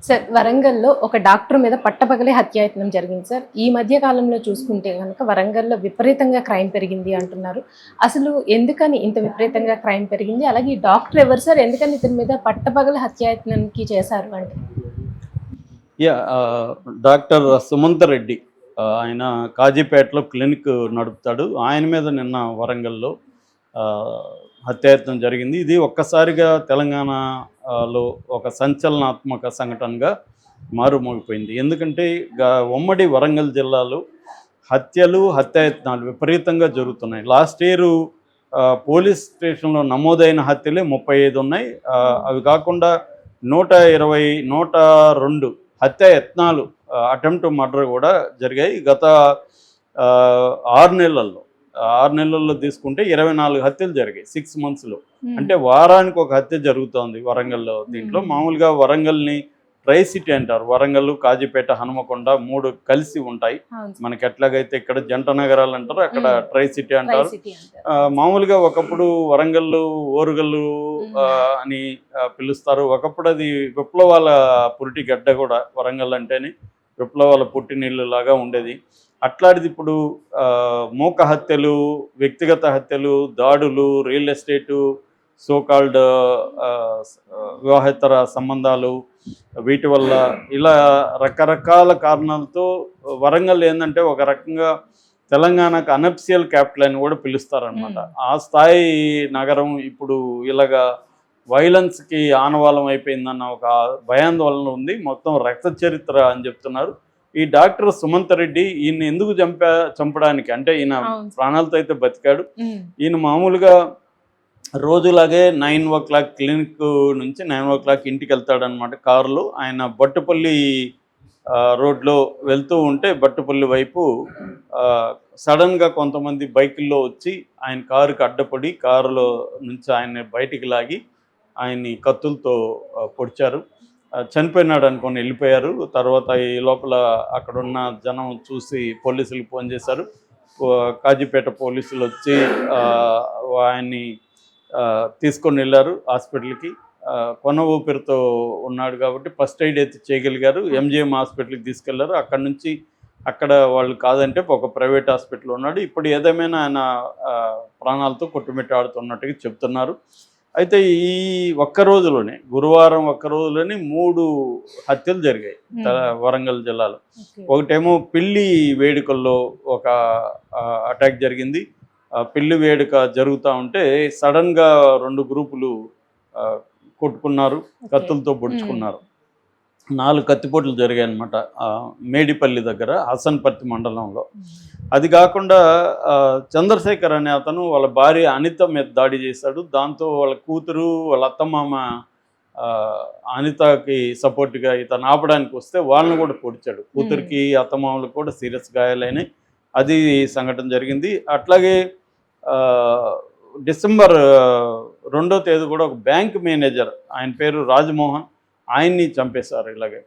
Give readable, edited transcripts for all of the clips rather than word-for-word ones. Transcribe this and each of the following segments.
Sir వరంగల్‌లో ఒక doctor మీద పట్టపగలే హత్యాయత్నం జరిగింది సార్. ఈ మధ్య కాలంలో చూసుకుంటే గనక వరంగల్‌లో విపరీతంగా క్రైమ్ పెరిగింది అంటున్నారు. అసలు ఎందుకని ఇంత విపరీతంగా క్రైమ్ పెరిగింది? అలాగే ఈ డాక్టర్ ఎవరు సార్? ఎందుకని ఇతని మీద పట్టపగలే హత్యాయత్నానికి చేశారు అంటే? యాహ్! డాక్టర్ సుమంత్ రెడ్డి ఆయన కాజీపేటలో క్లినిక్ నడుపుతాడు. ఆయన మీద నిన్న వరంగల్‌లో ఆహ్, హత్యాయత్నం జరిగింది. ఇది ఒక్కసారిగా తెలంగాణలో ఒక సంచలనాత్మక సంఘటనగా మారుమోగిపోయింది. ఎందుకంటే ఉమ్మడి వరంగల్ జిల్లాలో హత్యలు, హత్యాయత్నాలు విపరీతంగా జరుగుతున్నాయి. లాస్ట్ ఇయరు పోలీస్ స్టేషన్‌లో నమోదైన హత్యలే 35 ఉన్నాయి. అవి కాకుండా 120, 102 హత్యాయత్నాలు అటెంప్ట్ మర్డర్ కూడా జరిగాయి. గత 6 నెలల్లో 6 నెలల్లో తీసుకుంటే 24 హత్యలు జరిగాయి 6 మంత్స్‌లో. అంటే వారానికి ఒక హత్య జరుగుతోంది వరంగల్‌లో. దీంట్లో మామూలుగా వరంగల్‌ని ట్రై సిటీ అంటారు. వరంగల్, కాజీపేట, హనుమకొండ 3 కలిసి ఉంటాయి. అవును సార్. మనకి ఎట్లాగైతే ఇక్కడ జంట నగరాలు అంటారు, అక్కడ ట్రై సిటీ ట్రై అంటారు. సిటీ అంటారు. మామూలుగా ఒకప్పుడు వరంగల్లు, ఓరుగల్లు అని పిలుస్తారు. ఒకప్పుడు అది విప్లవాల పురిటి గడ్డ కూడా వరంగల్ అంటేనే విప్లవాల పుట్టినిల్లులాగా ఉండేది. అట్లాంటిది ఇప్పుడు మూక హత్యలు, వ్యక్తిగత హత్యలు, దాడులు, రియల్ ఎస్టేటు, సో కాల్డ్ వివాహేతర సంబంధాలు, వీటి వల్ల ఇలా రకరకాల కారణాలతో వరంగల్ ఏంటంటే ఒక రకంగా తెలంగాణకు అనఫిషియల్ క్యాపిటల్ అని కూడా పిలుస్తారనమాట. ఆ స్థాయి నగరం ఇప్పుడు ఇలాగా వైలెన్స్కి ఆనవాళం అయిపోయిందన్న ఒక భయాందోళన ఉంది. మొత్తం రక్త చరిత్ర అని చెప్తున్నారు. ఈ డాక్టర్ సుమంత్ రెడ్డి ఈయన ఎందుకు చంపడానికి అంటే ఈయన అవును సార్. ప్రాణాలతో అయితే బతికాడు. ఈయన మామూలుగా రోజులాగే 9 క్లినిక్ నుంచి 9 ఇంటికి వెళ్తాడనమాట కారులో. ఆయన బట్టుపల్లి రోడ్లో వెళ్తూ ఉంటే బట్టుపల్లి వైపు సడన్గా కొంతమంది బైకుల్లో వచ్చి ఆయన కారుకి అడ్డపడి కారులో నుంచి ఆయన్ని బయటికి లాగి ఆయన్ని కత్తులతో పొడిచారు. చనిపోయినాడు అనుకొని వెళ్ళిపోయారు. తర్వాత ఈ లోపల అక్కడున్న జనం చూసి పోలీసులకు ఫోన్ చేశారు. కాజీపేట పోలీసులు వచ్చి ఆయన్ని తీసుకొని వెళ్ళారు హాస్పిటల్కి. కొన ఊపిరితో ఉన్నాడు కాబట్టి ఫస్ట్ ఎయిడ్ అయితే చేయగలిగారు. ఎంజిఎం హాస్పిటల్కి తీసుకెళ్లారు. అక్కడ నుంచి అక్కడ వాళ్ళు కాదంటే ఒక ప్రైవేట్ హాస్పిటల్ ఉన్నాడు. ఇప్పుడు ఏదేమైనా ఆయన ప్రాణాలతో కొట్టుమిట్టాడుతున్నట్టుగా చెప్తున్నారు. అయితే ఈ ఒక్క రోజులోనే గురువారం ఒక్క రోజులోనే 3 హత్యలు జరిగాయి వరంగల్ జిల్లాలో. ఒకటేమో పెళ్లి వేడుకల్లో ఒక అటాక్ జరిగింది. పెళ్లి వేడుక జరుగుతూ ఉంటే సడన్గా 2 గ్రూపులు కొట్టుకున్నారు, కత్తులతో పొడుచుకున్నారు. 4 కత్తిపోట్లు జరిగాయి అనమాట మేడిపల్లి దగ్గర హసన్పర్తి మండలంలో. అది కాకుండా చంద్రశేఖర్ అనే అతను వాళ్ళ భార్య అనిత మీద దాడి చేశాడు. దాంతో వాళ్ళ కూతురు, వాళ్ళ అత్తమామ అనితకి సపోర్ట్గా ఇతను ఆపడానికి వస్తే వాళ్ళని కూడా పొడిచాడు. కూతురికి, అత్తమామలకు కూడా సీరియస్ గాయాలైనాయి. అది సంఘటన జరిగింది. అట్లాగే డిసెంబర్ 2వ తేదీ కూడా ఒక బ్యాంక్ మేనేజర్, ఆయన పేరు రాజమోహన్, ఆయన్ని చంపేశారు ఇలాగే.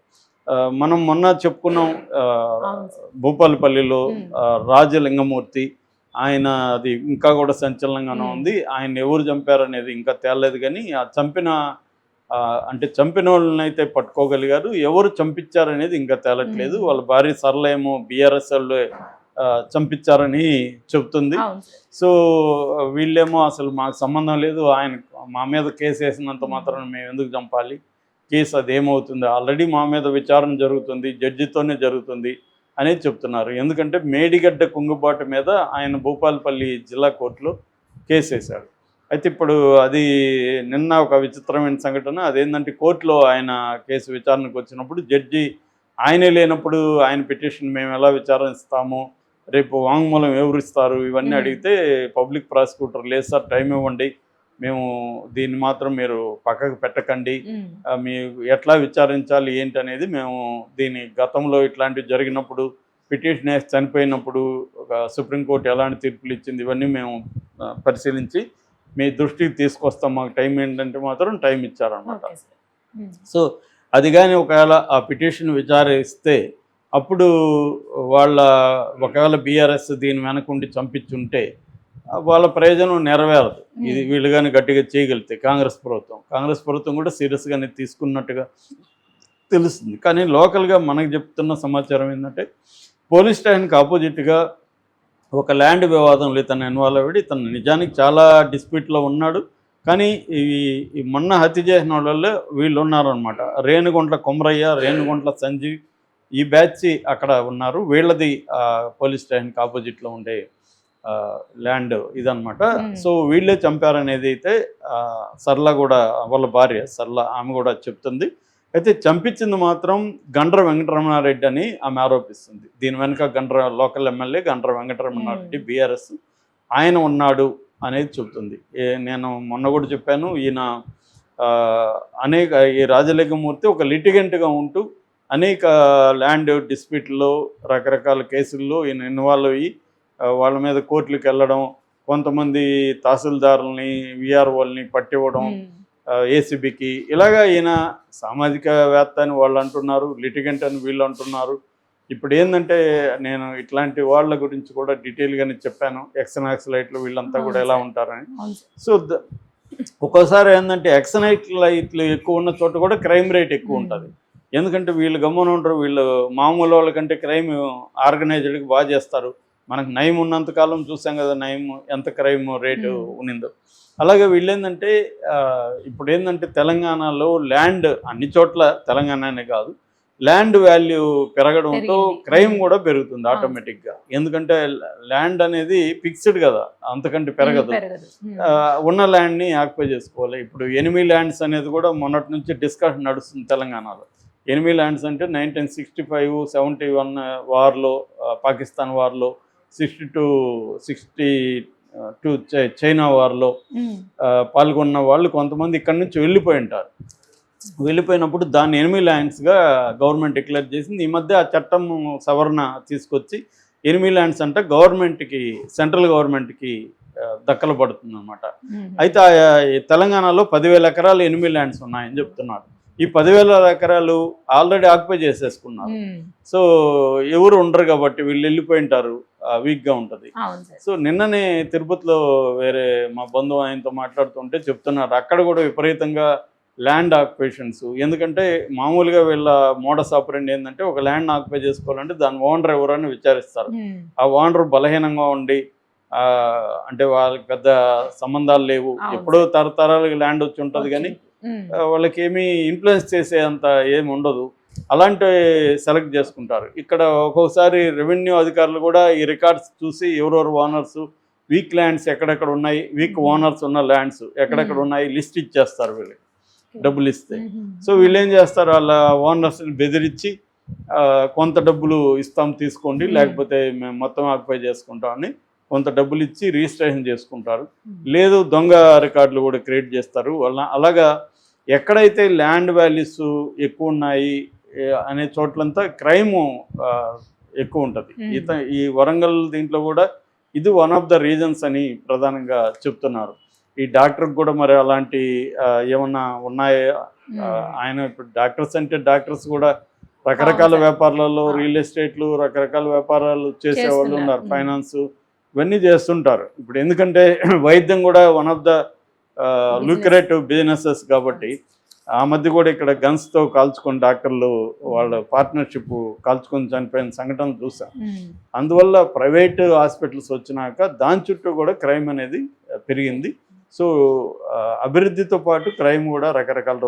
మనం మొన్న చెప్పుకున్నాం భూపాలపల్లిలో రాజలింగమూర్తి, ఆయన అది ఇంకా కూడా సంచలనంగానే ఉంది. ఆయన ఎవరు చంపారనేది ఇంకా తేలలేదు. కానీ ఆ అంటే చంపిన వాళ్ళని అయితే పట్టుకోగలిగారు. ఎవరు చంపించారనేది ఇంకా తేలట్లేదు. వాళ్ళ భార్య సరళ ఏమో బీఆర్ఎస్ వాళ్ళు చంపించారని చెబుతుంది. సో వీళ్ళేమో అసలు మాకు సంబంధం లేదు, ఆయన మా మీద కేసు వేసినంత మాత్రం మేము ఎందుకు చంపాలి, కేసు అదేమవుతుంది, ఆల్రెడీ మా మీద విచారణ జరుగుతుంది, జడ్జితోనే జరుగుతుంది అనేది చెప్తున్నారు. ఎందుకంటే మేడిగడ్డ కుంగుబాటు మీద ఆయన భూపాలపల్లి జిల్లా కోర్టులో కేసు వేశాడు. అయితే ఇప్పుడు అది నిన్న ఒక విచిత్రమైన సంఘటన. అదేంటంటే కోర్టులో ఆయన కేసు విచారణకు వచ్చినప్పుడు జడ్జి ఆయనే లేనప్పుడు ఆయన పిటిషన్ మేము ఎలా విచారిస్తాము, రేపు వాంగ్మూలం ఎవరు ఇస్తారు, ఇవన్నీ అడిగితే పబ్లిక్ ప్రాసిక్యూటర్ లేదు సార్, టైం ఇవ్వండి, మేము దీన్ని మాత్రం మీరు పక్కకు పెట్టకండి, మీ ఎట్లా విచారించాలి ఏంటి అనేది మేము దీని గతంలో ఇట్లాంటివి జరిగినప్పుడు పిటిషన్ వేసి చనిపోయినప్పుడు ఒక సుప్రీంకోర్టు ఎలాంటి తీర్పులు ఇచ్చింది ఇవన్నీ మేము పరిశీలించి మీ దృష్టికి తీసుకొస్తాం, మాకు టైం ఏంటంటే మాత్రం టైం ఇచ్చారనమాట. సో అది కానీ ఒకవేళ ఆ పిటిషన్ విచారిస్తే అప్పుడు ఒకవేళ బీఆర్ఎస్ దీని వెనకుండి చంపించుంటే వాళ్ళ ప్రయోజనం నెరవేరదు. ఇది వీళ్ళు కానీ గట్టిగా చేయగలిగితే కాంగ్రెస్ ప్రభుత్వం కూడా సీరియస్గానే తీసుకున్నట్టుగా తెలుస్తుంది. కానీ లోకల్గా మనకు చెప్తున్న సమాచారం ఏంటంటే పోలీస్ స్టేషన్కి ఆపోజిట్గా ఒక ల్యాండ్ వివాదంలో ఇతను ఇన్వాల్వ్ అయ్యి ఇతను నిజానికి చాలా డిస్ప్యూట్లో ఉన్నాడు. కానీ ఈ మొన్న హత్య చేసిన వాళ్ళల్లో వీళ్ళు ఉన్నారనమాట. రేణుగుంట్ల కొమరయ్య, రేణుగుంట్ల సంజీవ్, ఈ బ్యాచ్ అక్కడ ఉన్నారు. వీళ్ళది పోలీస్ స్టేషన్కి ఆపోజిట్లో ఉండే ల్యాండ్ ఇదనమాట. సో వీళ్ళే చంపారనేది అయితే సరళ కూడా, వాళ్ళ భార్య సరళ, ఆమె కూడా చెప్తుంది. అయితే చంపించింది మాత్రం గండ్ర వెంకటరమణారెడ్డి అని ఆమె ఆరోపిస్తుంది. దీని వెనుక లోకల్ ఎమ్మెల్యే గండ్ర వెంకటరమణారెడ్డి బీఆర్ఎస్ ఆయన ఉన్నాడు అనేది చెబుతుంది. నేను మొన్న కూడా చెప్పాను, ఈయన ఈ రాజలింగమూర్తి ఒక లిటిగెంట్గా ఉంటూ అనేక ల్యాండ్ డిస్ప్యూట్లో రకరకాల కేసుల్లో ఈయన ఇన్వాల్వ్ అయ్యి వాళ్ళ మీద కోర్టులకు వెళ్ళడం, కొంతమంది తహసీల్దారుల్ని విఆర్ఓల్ని పట్టివ్వడం, ఏసీబీకి, ఇలాగా ఈయన సామాజికవేత్త అని వాళ్ళు అంటున్నారు, లిటిగెంట్ అని వీళ్ళు అంటున్నారు. ఇప్పుడు ఏంటంటే నేను ఇట్లాంటి వాళ్ళ గురించి కూడా డీటెయిల్గానే చెప్పాను, ఎక్సనక్సలైట్లు వీళ్ళంతా కూడా ఎలా ఉంటారని. సో ఒక్కోసారి ఏంటంటే ఎక్సనైట్లు ఎక్కువ ఉన్న చోట కూడా క్రైమ్ రేట్ ఎక్కువ ఉంటుంది. ఎందుకంటే వీళ్ళు గమ్మున ఉంటారు, వీళ్ళు మామూలు వాళ్ళకంటే క్రైమ్ ఆర్గనైజ్డ్కి బాగా చేస్తారు. మనకు నయం ఉన్నంతకాలం చూసాం కదా నయం ఎంత క్రైమ్ రేటు ఉన్నిందో. అలాగే వీళ్ళు ఏంటంటే ఇప్పుడు ఏంటంటే తెలంగాణలో ల్యాండ్ అన్ని చోట్ల, తెలంగాణనే కాదు, ల్యాండ్ వాల్యూ పెరగడంతో క్రైమ్ కూడా పెరుగుతుంది ఆటోమేటిక్గా. ఎందుకంటే ల్యాండ్ అనేది ఫిక్స్డ్ కదా, అంతకంటే పెరగదు. ఉన్న ల్యాండ్ని ఆక్యుపై చేసుకోవాలి. ఇప్పుడు ఎనిమీ ల్యాండ్స్ అనేది కూడా మొన్నటి నుంచి డిస్కషన్ నడుస్తుంది తెలంగాణలో. ఎనిమీ ల్యాండ్స్ అంటే 1965, 71 వార్లో, పాకిస్తాన్ వార్లో, 62 చైనా వార్లో పాల్గొన్న వాళ్ళు కొంతమంది ఇక్కడి నుంచి వెళ్ళిపోయి ఉంటారు. వెళ్ళిపోయినప్పుడు దాన్ని ఎనిమీ ల్యాండ్స్గా గవర్నమెంట్ డిక్లేర్ చేసింది. ఈ మధ్య ఆ చట్టం సవరణ తీసుకొచ్చి ఎనిమీ ల్యాండ్స్ అంటే గవర్నమెంట్కి, సెంట్రల్ గవర్నమెంట్కి దక్కలు పడుతుంది అనమాట. అయితే తెలంగాణలో 10,000 ఎకరాలు ఎనిమీ ల్యాండ్స్ ఉన్నాయని చెప్తున్నారు. ఈ 10,000 ఎకరాలు ఆల్రెడీ ఆక్యుపై చేసేసుకున్నారు. సో ఎవరు ఉండరు కాబట్టి వీళ్ళు వెళ్ళిపోయి ఉంటారు, వీక్గా ఉంటుంది. సో నిన్ననే తిరుపతిలో వేరే మా బంధువు ఆయనతో మాట్లాడుతుంటే చెప్తున్నారు అక్కడ కూడా విపరీతంగా ల్యాండ్ ఆక్యుపేషన్స్. ఎందుకంటే మామూలుగా వీళ్ళ మోడస్ ఆపరెండి ఏంటంటే ఒక ల్యాండ్ ఆక్యుపై చేసుకోవాలంటే దాని ఓనర్ ఎవరని విచారిస్తారు. ఆ ఓనర్ బలహీనంగా ఉండి, అంటే వాళ్ళకి పెద్ద సంబంధాలు లేవు, ఎప్పుడో తరతరాలకు ల్యాండ్ వచ్చి ఉంటుంది కానీ వాళ్ళకి ఏమీ ఇన్ఫ్లుయెన్స్ చేసే అంత ఏమి ఉండదు. అలాంటి సెలెక్ట్ చేసుకుంటారు. ఇక్కడ ఒక్కొక్కసారి రెవెన్యూ అధికారులు కూడా ఈ రికార్డ్స్ చూసి ఎవరెవరు ఓనర్స్, వీక్ ల్యాండ్స్ ఎక్కడెక్కడ ఉన్నాయి, వీక్ ఓనర్స్ ఉన్న ల్యాండ్స్ ఎక్కడెక్కడ ఉన్నాయి లిస్ట్ ఇచ్చేస్తారు వీళ్ళకి డబ్బులు ఇస్తే. సో వీళ్ళు ఏం చేస్తారు, వాళ్ళ ఓనర్స్ని బెదిరించి కొంత డబ్బులు ఇస్తాం తీసుకోండి, లేకపోతే మేము మొత్తం ఆక్యుపై చేసుకుంటామని కొంత డబ్బులు ఇచ్చి రిజిస్ట్రేషన్ చేసుకుంటారు. లేదు దొంగ రికార్డులు కూడా క్రియేట్ చేస్తారు. అలాగా ఎక్కడైతే ల్యాండ్ వాల్యూస్ ఎక్కువ ఉన్నాయి అనే చోట్లంతా క్రైమ్ ఎక్కువ ఉంటుంది. ఈ వరంగల్ దీంట్లో కూడా ఇది వన్ ఆఫ్ ద రీజన్స్ అని ప్రధానంగా చెప్తున్నారు. ఈ డాక్టర్కి కూడా మరి అలాంటి ఏమన్నా ఉన్నాయా? ఆయన ఇప్పుడు డాక్టర్స్ అంటే డాక్టర్స్ కూడా రకరకాల వ్యాపారాలలో, రియల్ ఎస్టేట్లు, రకరకాల వ్యాపారాలు చేసేవాళ్ళు ఉన్నారు, ఫైనాన్స్ ఇవన్నీ చేస్తుంటారు. ఇప్పుడు ఎందుకంటే వైద్యం కూడా one of the lucrative businesses కాబట్టి ఆ మధ్య కూడా ఇక్కడ గన్స్తో కాల్చుకొని డాక్టర్లు వాళ్ళ పార్ట్నర్షిప్ కాల్చుకొని చనిపోయిన సంఘటనలు చూసాం. అందువల్ల ప్రైవేట్ హాస్పిటల్స్ వచ్చినాక దాని చుట్టూ కూడా క్రైమ్ అనేది పెరిగింది. సో అభివృద్ధితో పాటు క్రైమ్ కూడా రకరకాల